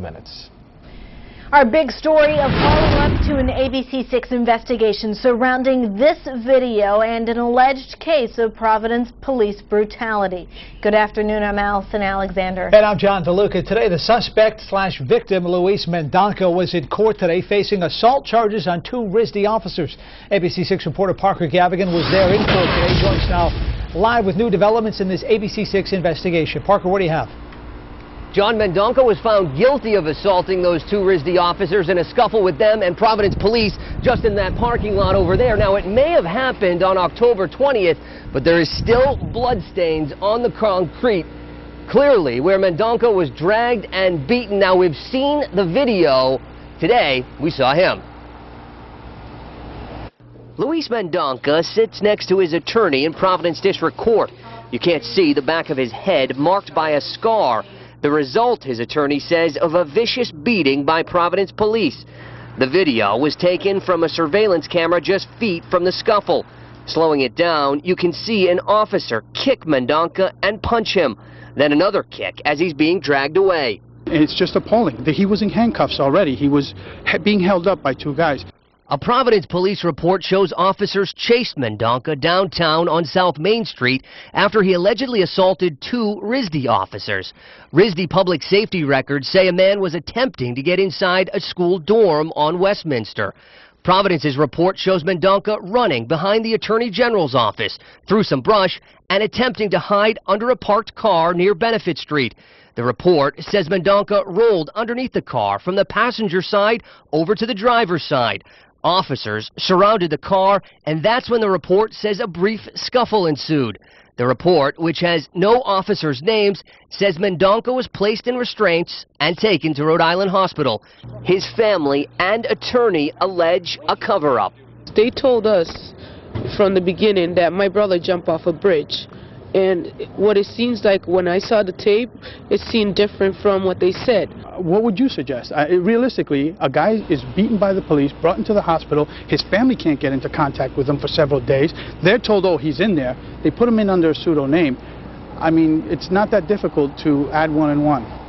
minutes. Our big story, a follow-up to an ABC6 investigation surrounding this video and an alleged case of Providence police brutality. Good afternoon, I'm Allison Alexander. And I'm John DeLuca. Today, the suspect/victim, Luis Mendonca, was in court today facing assault charges on 2 RISD officers. ABC6 reporter Parker Gavigan was there in court today. Joins now live with new developments in this ABC6 investigation. Parker, what do you have? John, Mendonca was found guilty of assaulting those 2 RISD officers in a scuffle with them and Providence police just in that parking lot over there. Now, it may have happened on October 20th, but there is still bloodstains on the concrete, clearly, where Mendonca was dragged and beaten. Now, we've seen the video. Today, we saw him. Luis Mendonca sits next to his attorney in Providence District Court. You can't see the back of his head, marked by a scar. The result, his attorney says, of a vicious beating by Providence police. The video was taken from a surveillance camera just feet from the scuffle. Slowing it down, you can see an officer kick Mendonca and punch him. Then another kick as he's being dragged away. It's just appalling that he was in handcuffs already. He was being held up by 2 guys. A Providence police report shows officers chased Mendonca downtown on South Main Street after he allegedly assaulted 2 RISD officers. RISD public safety records say a man was attempting to get inside a school dorm on Westminster. Providence's report shows Mendonca running behind the Attorney General's office, through some brush, and attempting to hide under a parked car near Benefit Street. The report says Mendonca rolled underneath the car from the passenger side over to the driver's side. Officers surrounded the car, and that's when the report says a brief scuffle ensued. The report, which has no officers' names, says Mendonca was placed in restraints and taken to Rhode Island Hospital. His family and attorney allege a cover-up. They told us from the beginning that my brother jumped off a bridge. And what it seems like when I saw the tape, it seemed different from what they said. What would you suggest? Realistically, a guy is beaten by the police, brought into the hospital. His family can't get into contact with him for several days. They're told, oh, he's in there. They put him in under a pseudo name. I mean, it's not that difficult to add 1 and 1.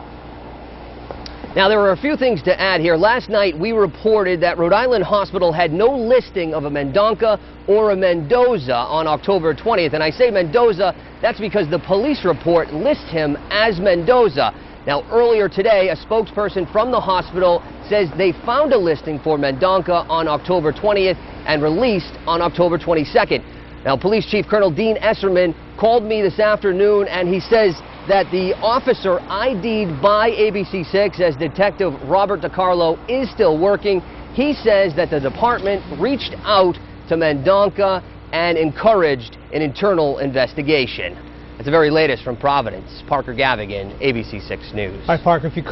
Now, there were a few things to add here. Last night, we reported that Rhode Island Hospital had no listing of a Mendonca or a Mendoza on October 20th. And I say Mendoza, that's because the police report lists him as Mendoza. Now, earlier today, a spokesperson from the hospital says they found a listing for Mendonca on October 20th and released on October 22nd. Now, Police Chief Colonel Dean Esserman called me this afternoon, and he says that the officer ID'd by ABC6 as Detective Robert DiCarlo is still working. He says that the department reached out to Mendonca and encouraged an internal investigation. That's the very latest from Providence. Parker Gavigan, ABC6 News. Hi, Parker, if you could.